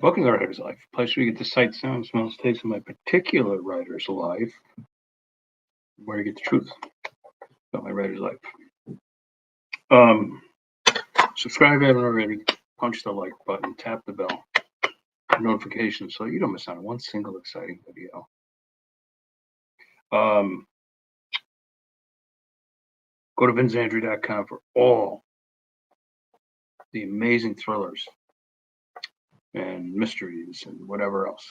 Booking a Writer's Life, a place where you get to sight, sound, smells, taste of my particular writer's life, where you get the truth about my writer's life. Subscribe if you haven't already, punch the like button, tap the bell for notifications so you don't miss out on one single exciting video. Go to vincandrew.com for all the amazing thrillers and mysteries and whatever else.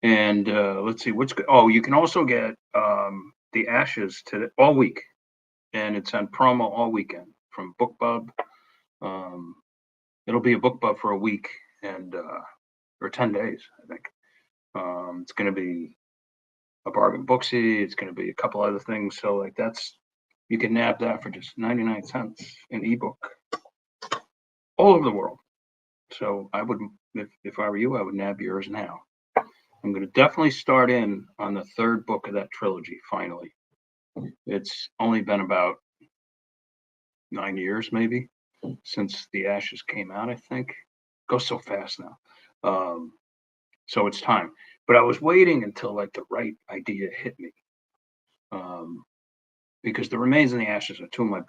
Let's see what's good. Oh, you can also get the Ashes today all week, and it's on promo all weekend from BookBub. It'll be a BookBub for a week and or 10 days, I think. It's going to be a bargain booksy. It's going to be a couple other things. So like you can nab that for just 99 cents in ebook all over the world. So I would, if I were you, I would nab yours now. I'm going to definitely start in on the third book of that trilogy, finally. It's only been about 9 years, maybe, since The Ashes came out, I think. It goes so fast now. So it's time. But I was waiting until, like, the right idea hit me. Because The Remains and The Ashes are two of my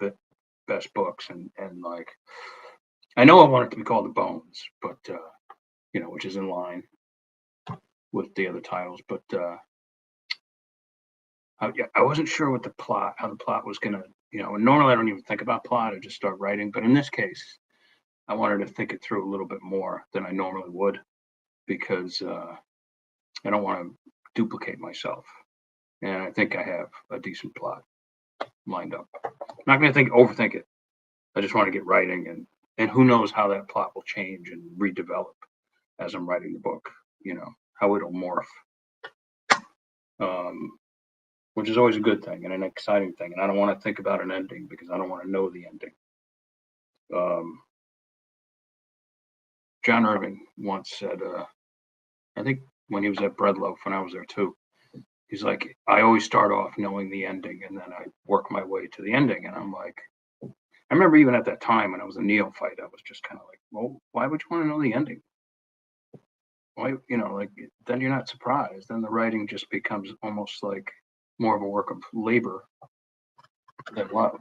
best books. And like, I know I want it to be called The Bones, but, which is in line with the other titles, but I wasn't sure what how the plot was gonna, and normally I don't even think about plot, I just start writing, but in this case, I wanted to think it through a little bit more than I normally would, because I don't want to duplicate myself, and I think I have a decent plot lined up. I'm not gonna overthink it. I just want to get writing, and who knows how that plot will change and redevelop as I'm writing the book, how it'll morph, which is always a good thing and an exciting thing. And I don't want to think about an ending because I don't want to know the ending. John Irving once said, I think when he was at Breadloaf, when I was there too, he's like, I always start off knowing the ending and then I work my way to the ending. And I'm like, I remember even at that time when I was a neophyte, I was just kind of like, well, why would you want to know the ending? Why, like, then you're not surprised. Then the writing just becomes almost like more of a work of labor than love.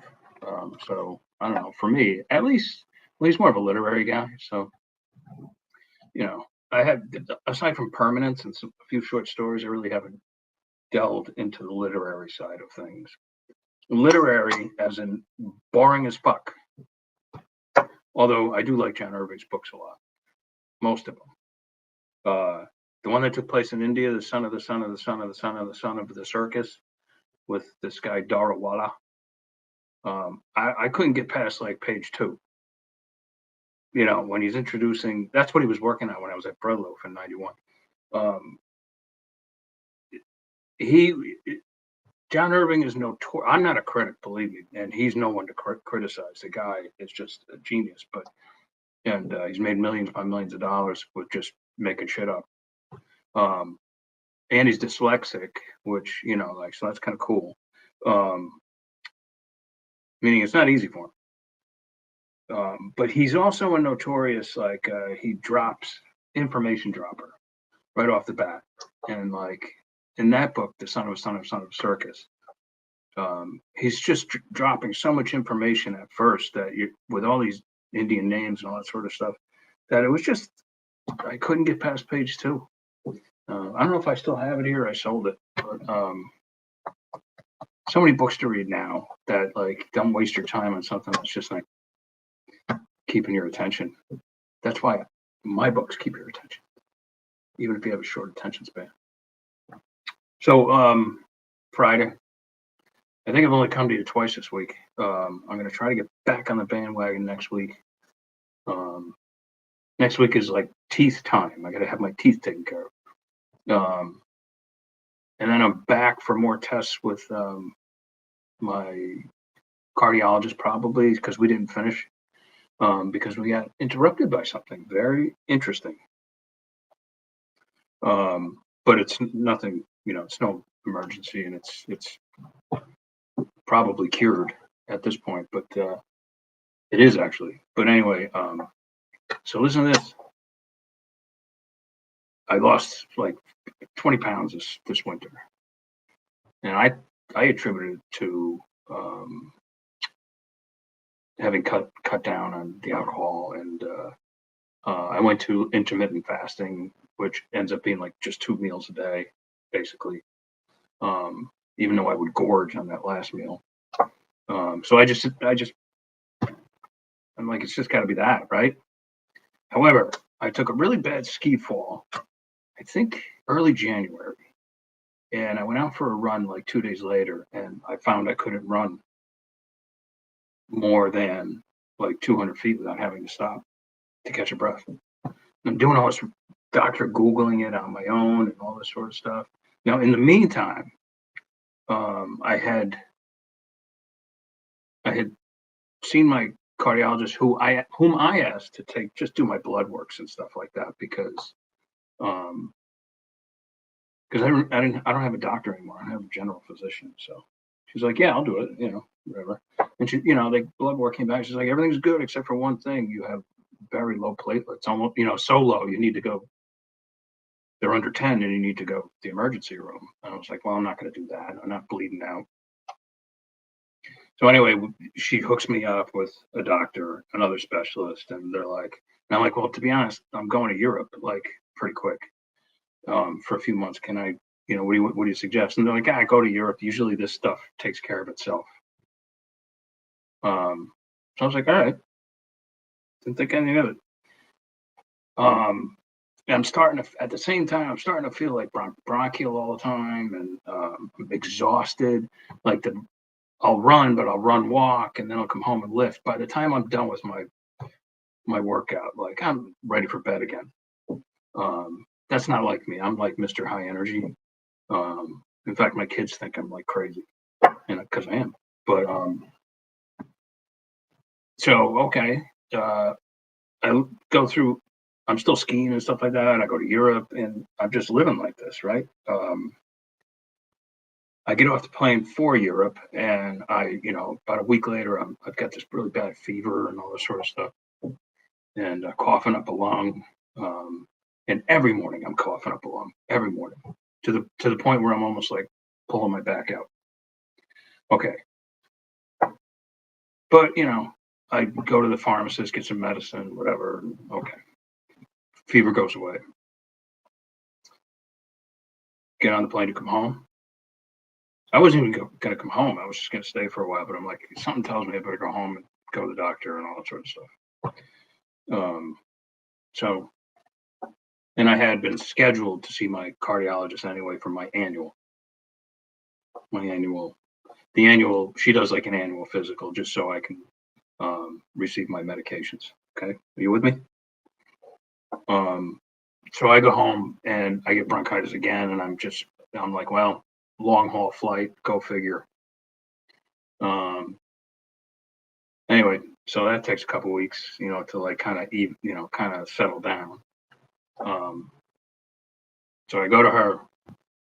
So I don't know. For me, at least more of a literary guy. So, I have, aside from Permanence and a few short stories, I really haven't delved into the literary side of things. Literary, as in boring as fuck. Although I do like John Irving's books a lot, most of them. The one that took place in India, the son of the son of the son of the son of the son of the circus, with this guy Darawala. I couldn't get past like page 2. When he's introducing, that's what he was working on when I was at Breadloaf in '91. John Irving is notorious. I'm not a critic, believe me, and he's no one to criticize. The guy is just a genius, and he's made millions upon millions of dollars with just making shit up. And he's dyslexic, which, so that's kind of cool. Meaning it's not easy for him. But he's also a notorious, he drops information dropper right off the bat. And like in that book, The Son of a Son of a Son of a Circus, he's just dropping so much information at first that with all these Indian names and all that sort of stuff, that it was just, I couldn't get past page 2. I don't know if I still have it here. I sold it. But, so many books to read now that like don't waste your time on something that's just like keeping your attention. That's why my books keep your attention, even if you have a short attention span. So Friday, I think I've only come to you twice this week. I'm going to try to get back on the bandwagon next week. Next week is like teeth time. I got to have my teeth taken care of. And then I'm back for more tests with my cardiologist, probably, because we didn't finish, because we got interrupted by something very interesting. But it's nothing, it's no emergency, and it's probably cured at this point, but it is actually. But anyway, So listen to this. I lost like 20 pounds this winter, and I attributed it to having cut down on the alcohol, and I went to intermittent fasting, which ends up being like just 2 meals a day, basically. Even though I would gorge on that last meal. So I'm like, it's just got to be that, right? However, I took a really bad ski fall, I think early January, and I went out for a run like 2 days later, and I found I couldn't run more than like 200 feet without having to stop to catch a breath. I'm doing all this doctor Googling it on my own and all this sort of stuff. Now, in the meantime, I had seen my cardiologist, whom I asked to do my blood works and stuff like that, because I don't have a doctor anymore. I have a general physician. So she's like, yeah, I'll do it, whatever. And she, the blood work came back. She's like, everything's good except for one thing. You have very low platelets, almost, so low. You need to go. They're under 10, and you need to go to the emergency room. And I was like, well, I'm not going to do that. I'm not bleeding out. So anyway, she hooks me up with a doctor, another specialist, and they're like, and I'm like, well, to be honest, I'm going to Europe like pretty quick for a few months. Can I, what do you suggest? And they're like, I go to Europe. Usually this stuff takes care of itself. So I was like, all right. Didn't think anything of it. I'm starting to, at the same time, I'm starting to feel like bronchial all the time, and I'm exhausted. Like I'll run, but I'll walk, and then I'll come home and lift. By the time I'm done with my workout, like I'm ready for bed again. That's not like me. I'm like Mr. High Energy. In fact, my kids think I'm like crazy, because I am. But so okay, I go through. I'm still skiing and stuff like that. I go to Europe, and I'm just living like this, right? I get off the plane for Europe, and about a week later, I've got this really bad fever and all this sort of stuff, and coughing up a lung. And every morning I'm coughing up a lung, every morning, to the point where I'm almost like pulling my back out. Okay, but I go to the pharmacist, get some medicine, whatever. Okay, fever goes away. Get on the plane to come home. I wasn't even going to come home. I was just going to stay for a while, but I'm like, something tells me I better go home and go to the doctor and all that sort of stuff. So, and I had been scheduled to see my cardiologist anyway for my annual. She does like an annual physical just so I can receive my medications. Okay, are you with me? So I go home and I get bronchitis again, and I'm like, well, long haul flight, go figure. Anyway, so that takes a couple weeks, to like kind of settle down. So I go to her,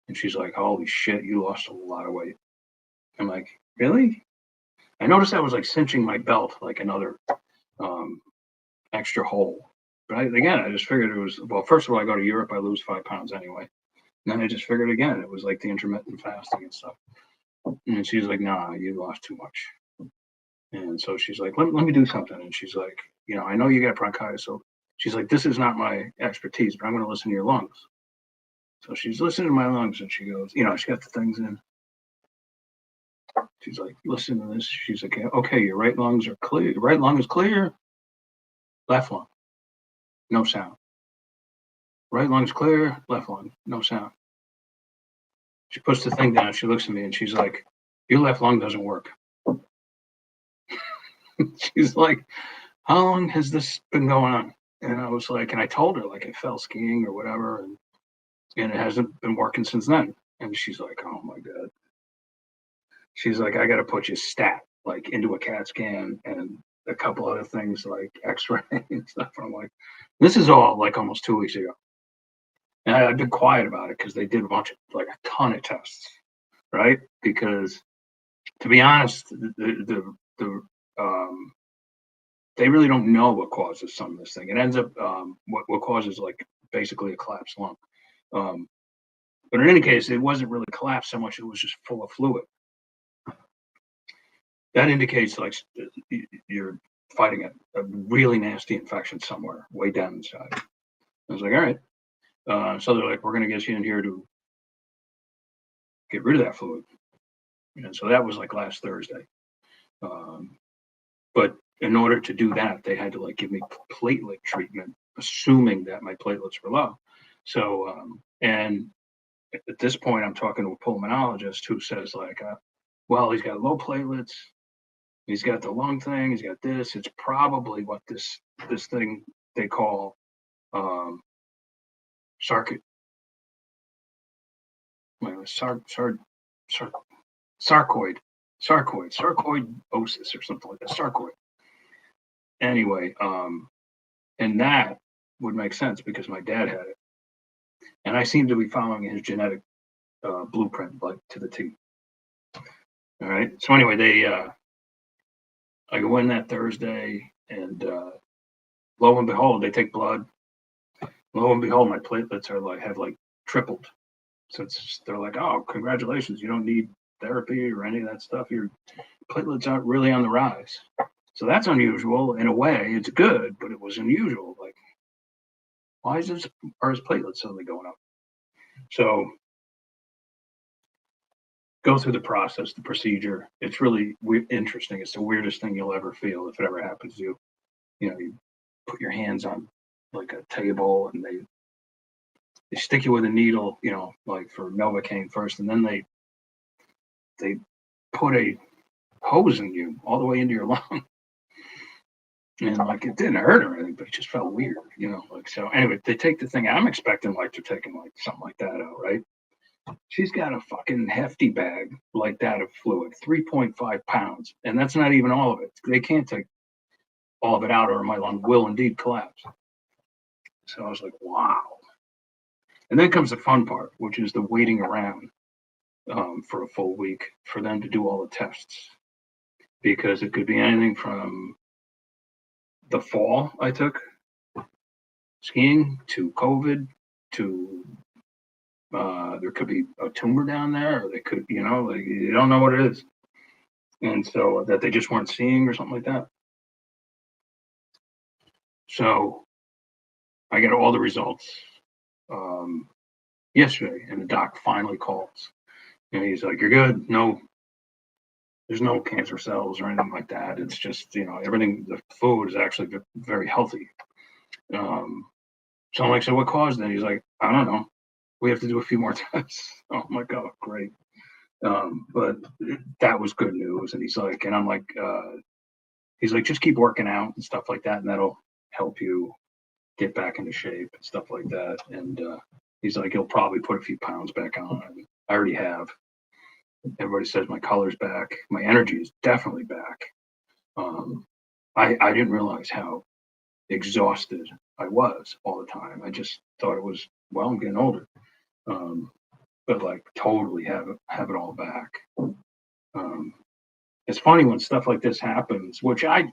and she's like, holy shit, you lost a lot of weight. I'm like, really? I noticed I was like cinching my belt like another extra hole. But I just figured it was, well, first of all, I go to Europe, I lose 5 pounds anyway. And then I just figured again, it was like the intermittent fasting and stuff. And she's like, nah, you lost too much. And so she's like, let me do something. And she's like, I know you got bronchitis. So she's like, this is not my expertise, but I'm going to listen to your lungs. So she's listening to my lungs, and she goes, she got the things in. She's like, listen to this. She's like, okay, your right lungs are clear. Your right lung is clear. Left lung, no sound. Right lung's clear. Left lung, no sound. She puts the thing down. She looks at me, and she's like, your left lung doesn't work. She's like, how long has this been going on? And I was like, and I told her like I fell skiing or whatever, and it hasn't been working since then. And she's like, oh my God. She's like, I got to put you stat like into a CAT scan and a couple other things like X-ray and stuff. And I'm like, this is all like almost 2 weeks ago. And I've been quiet about it because they did a ton of tests, right? Because to be honest, the they really don't know what causes some of this thing. It ends up what causes like basically a collapsed lung. Um, but in any case, it wasn't really collapsed so much; it was just full of fluid. That indicates like you're fighting a really nasty infection somewhere way down inside. I was like, all right. So they're like, we're going to get you in here to get rid of that fluid. And so that was like last Thursday. But in order to do that, they had to like give me platelet treatment, assuming that my platelets were low. So, and at this point, I'm talking to a pulmonologist who says like, well, he's got low platelets. He's got the lung thing. He's got this. It's probably what this thing they call um, sarc sar, sar, sar, sarcoidosis or something like that. Sarcoid. Anyway, and that would make sense because my dad had it, and I seem to be following his genetic blueprint like to the T. All right. So anyway, I go in that Thursday, and lo and behold, they take blood. Lo and behold, my platelets are like have like tripled. So they're like, oh, congratulations, you don't need therapy or any of that stuff. Your platelets aren't really on the rise. So that's unusual in a way. It's good, but it was unusual. Like, why are his platelets suddenly going up? So go through the process, the procedure. It's really interesting. It's the weirdest thing you'll ever feel if it ever happens to you. You know, you put your hands on like a table and they stick you with a needle, you know, like for Novocaine first, and then they put a hose in you all the way into your lung. And like it didn't hurt or anything, but it just felt weird, you know. Like so anyway, they take the thing. I'm expecting like they're taking like something like that out, right? She's got a fucking hefty bag like that of fluid, 3.5 pounds. And that's not even all of it. They can't take all of it out or my lung will indeed collapse. So I was like, wow. And then comes the fun part, which is the waiting around for a full week for them to do all the tests. Because it could be anything from the fall I took skiing to COVID to there could be a tumor down there, or they could, you know, like you don't know what it is. And so that they just weren't seeing or something like that. So I get all the results yesterday, and the doc finally calls. And he's like, you're good. No, there's no cancer cells or anything like that. It's just, you know, everything, the food is actually very healthy. So I'm like, so what caused it? He's like, I don't know. We have to do a few more tests. Oh my God, great. But that was good news. And he's like, and I'm like, he's like, just keep working out and stuff like that. And that'll help you get back into shape and stuff like that. And he's like, he'll probably put a few pounds back on. I already have. Everybody says my color's back. My energy is definitely back. I didn't realize how exhausted I was all the time. I just thought it was, well, I'm getting older. But like totally have it all back. It's funny when stuff like this happens, which I'm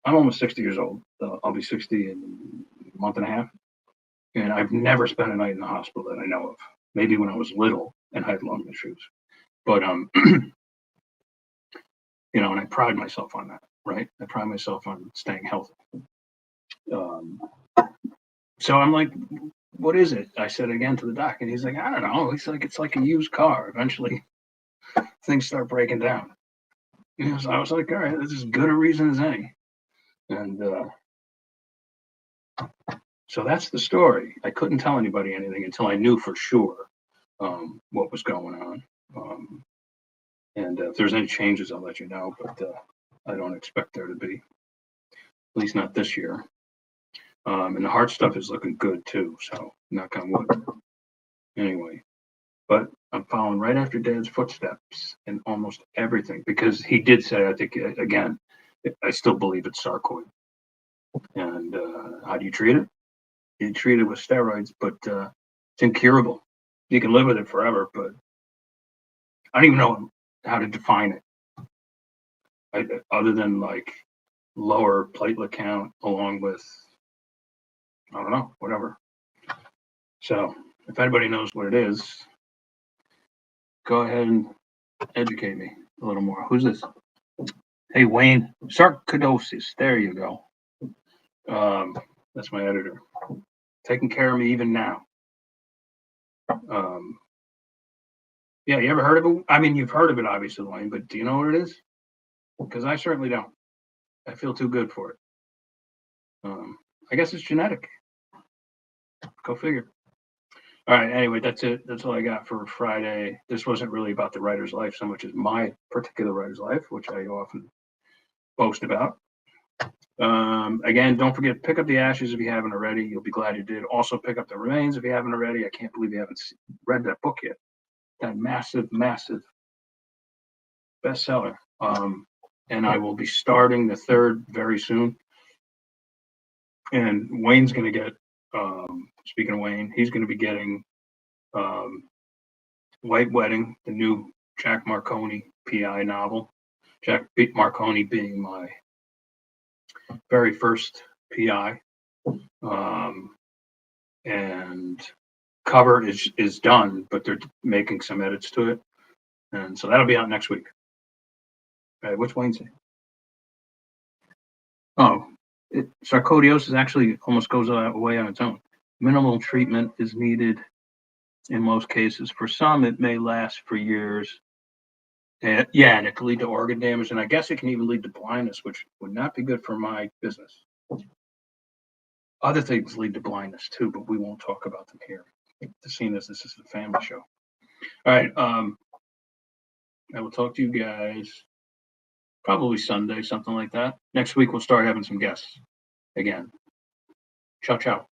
almost 60 years old. I'll be 60 in a month and a half. And I've never spent a night in the hospital that I know of. Maybe when I was little and had lung issues. But you know, and I pride myself on that, right? I pride myself on staying healthy. So I'm like, what is it? I said again to the doc, and he's like, I don't know. He's like, it's like a used car. Eventually, things start breaking down. You know, so I was like, all right, this is as good a reason as any. And so that's the story. I couldn't tell anybody anything until I knew for sure what was going on. And if there's any changes, I'll let you know. But I don't expect there to be, at least not this year. And the heart stuff is looking good too. So knock on wood. Anyway, but I'm following right after Dad's footsteps in almost everything because he did say, I think again, I still believe it's sarcoid. And how do you treat it? You treat it with steroids, but it's incurable. You can live with it forever, but I don't even know how to define it. Other than like lower platelet count along with, I don't know, whatever. So if anybody knows what it is, go ahead and educate me a little more. Who's this? Hey, Wayne, sarcoidosis. There you go. That's my editor. Taking care of me even now. Yeah, you ever heard of it? I mean, you've heard of it, obviously, Wayne, but do you know what it is? Because I certainly don't. I feel too good for it. I guess it's genetic. Go figure. All right. Anyway, that's it. That's all I got for Friday. This wasn't really about the writer's life so much as my particular writer's life, which I often boast about. Again, don't forget, pick up the ashes if you haven't already. You'll be glad you did. Also, pick up the remains if you haven't already. I can't believe you haven't read that book yet. That massive, massive bestseller. And I will be starting the third very soon. And Wayne's going to get, speaking of Wayne, he's going to be getting White Wedding, the new Jack Marconi PI novel. Jack Marconi being my very first PI. And cover is done, but they're making some edits to it. And so that'll be out next week. All right, what's Wayne saying? Oh, sarcoidosis actually almost goes away on its own. Minimal treatment is needed in most cases. For some, it may last for years. And it can lead to organ damage, and I guess it can even lead to blindness, which would not be good for my business. Other things lead to blindness too, but we won't talk about them here. Seeing as this is a family show. All right. I will talk to you guys probably Sunday, something like that. Next week, we'll start having some guests again. Ciao, ciao.